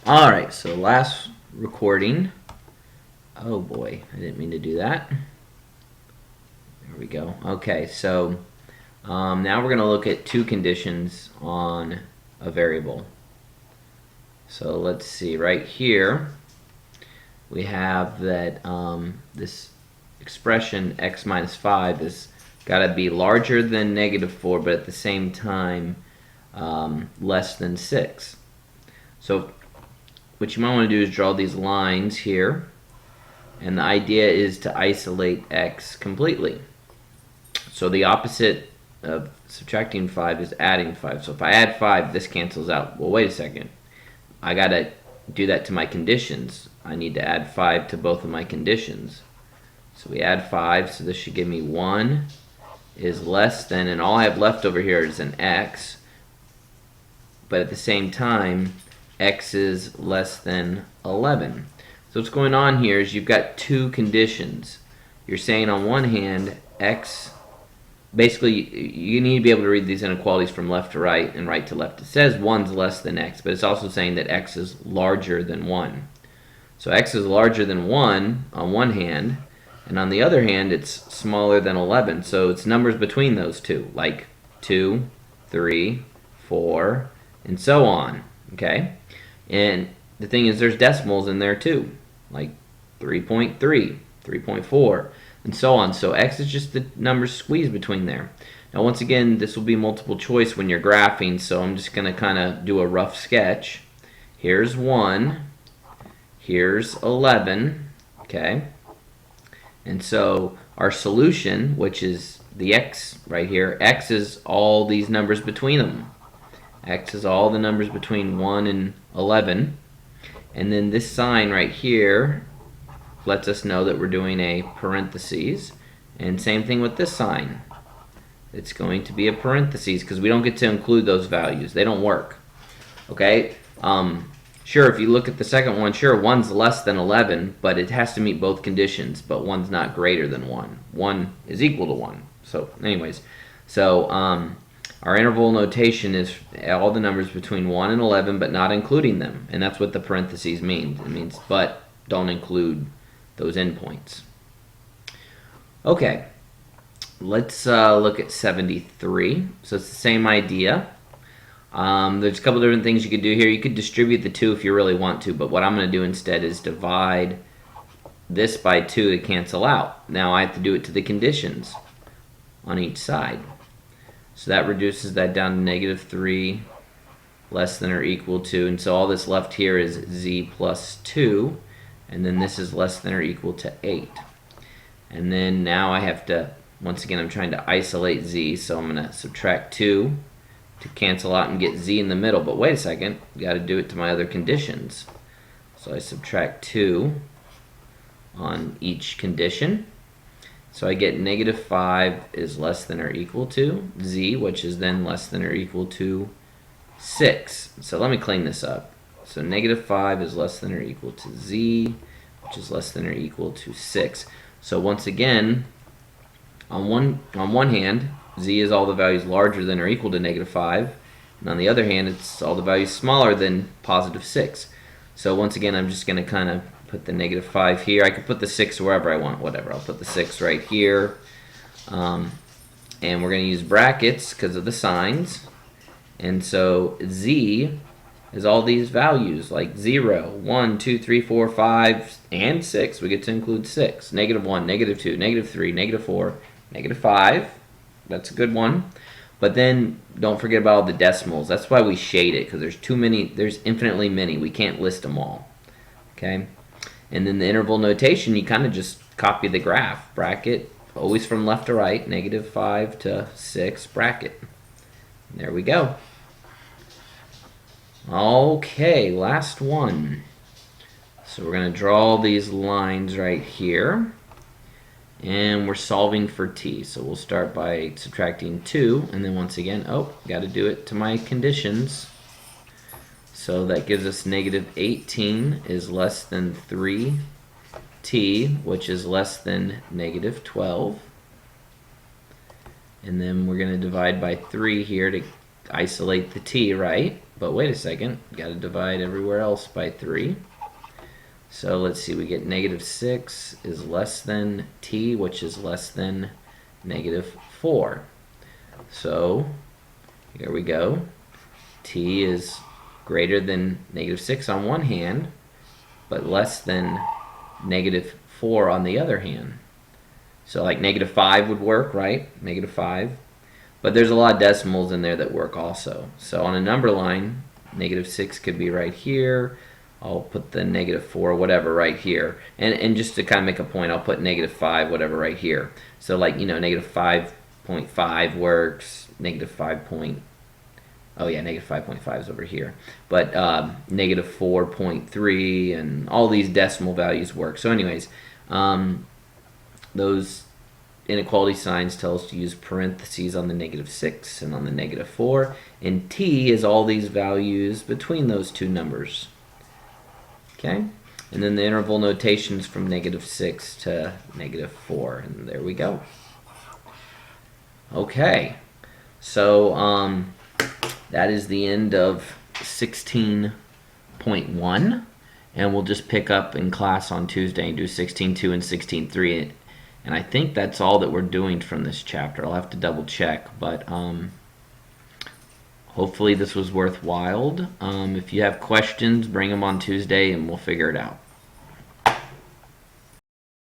Alright, so last recording. Oh boy, I didn't mean to do that. There we go. Okay, so now we're going to look at two conditions on a variable. So let's see, right here we have that this expression x minus 5 is got to be larger than -4, but at the same time less than 6. So what you might want to do is draw these lines here, and the idea is to isolate x completely. So the opposite of subtracting 5 is adding 5. So if I add 5, this cancels out. Well, wait a second. I got to do that to my conditions. I need to add 5 to both of my conditions. So we add 5, so this should give me 1 is less than, and all I have left over here is an x, but at the same time, x is less than 11. So what's going on here is you've got two conditions. You're saying on one hand, x, basically you need to be able to read these inequalities from left to right and right to left. It says 1's less than x, but it's also saying that x is larger than 1. So x is larger than 1 on one hand, and on the other hand it's smaller than 11. So it's numbers between those two, like 2, 3, 4, and so on. Okay? And the thing is, there's decimals in there too, like 3.3, 3.4, and so on. So x is just the numbers squeezed between there. Now once again, this will be multiple choice when you're graphing, so I'm just going to kind of do a rough sketch. Here's 1, here's 11, okay? And so our solution, which is the x right here, x is all these numbers between them. X is all the numbers between 1 and 11. And then this sign right here lets us know that we're doing a parentheses. And same thing with this sign. It's going to be a parentheses because we don't get to include those values. They don't work. Okay? Sure, if you look at the second one, sure, 1's less than 11, but it has to meet both conditions, but 1's not greater than 1. 1 is equal to 1. So anyways, so our interval notation is all the numbers between 1 and 11, but not including them. And that's what the parentheses means. It means, but don't include those endpoints. Okay, let's look at 73. So it's the same idea. There's a couple different things you could do here. You could distribute the 2 if you really want to, but what I'm going to do instead is divide this by 2 to cancel out. Now I have to do it to the conditions on each side. So that reduces that down to -3, less than or equal to, and so all that's left here is z plus 2, and then this is less than or equal to 8. And then now I have to, once again, I'm trying to isolate z, so I'm going to subtract 2 to cancel out and get z in the middle. But wait a second, got to do it to my other conditions. So I subtract 2 on each condition. So I get -5 is less than or equal to z, which is then less than or equal to 6. So let me clean this up. So -5 is less than or equal to z, which is less than or equal to 6. So once again, on one hand, z is all the values larger than or equal to -5, and on the other hand, it's all the values smaller than +6. So once again, I'm just going to kind of put the -5 here. I could put the 6 wherever I want, whatever. I'll put the 6 right here. And we're going to use brackets because of the signs. And so z is all these values, like 0, 1, 2, 3, 4, 5, and 6. We get to include 6. -1, -2, -3, -4, -5. That's a good one. But then don't forget about all the decimals. That's why we shade it, because there's too many. There's infinitely many. We can't list them all. Okay? And then the interval notation, you kind of just copy the graph. Bracket, always from left to right, -5 to 6, bracket. And there we go. Okay, last one. So we're going to draw these lines right here. And we're solving for t. So we'll start by subtracting 2. And then once again, got to do it to my conditions. So that gives us -18 is less than 3t, which is less than -12. And then we're going to divide by 3 here to isolate the t, right? But wait a second, got to divide everywhere else by 3. So let's see, we get negative 6 is less than t, which is less than negative 4. So here we go. T is greater than negative 6 on one hand, but less than negative 4 on the other hand. So like negative 5 would work, right? Negative 5. But there's a lot of decimals in there that work also. So on a number line, negative 6 could be right here. I'll put the negative 4, whatever, right here. And just to kind of make a point, I'll put negative 5, whatever, right here. So like, negative 5.5 works. Negative 5 point... Oh yeah, negative 5.5 is over here. But negative 4.3 and all these decimal values work. So anyways, those inequality signs tell us to use parentheses on the negative 6 and on the negative 4. And t is all these values between those two numbers. Okay? And then the interval notations from negative 6 to negative 4. And there we go. Okay. So that is the end of 16.1. And we'll just pick up in class on Tuesday and do 16.2 and 16.3. And I think that's all that we're doing from this chapter. I'll have to double check, but hopefully this was worthwhile. If you have questions, bring them on Tuesday and we'll figure it out.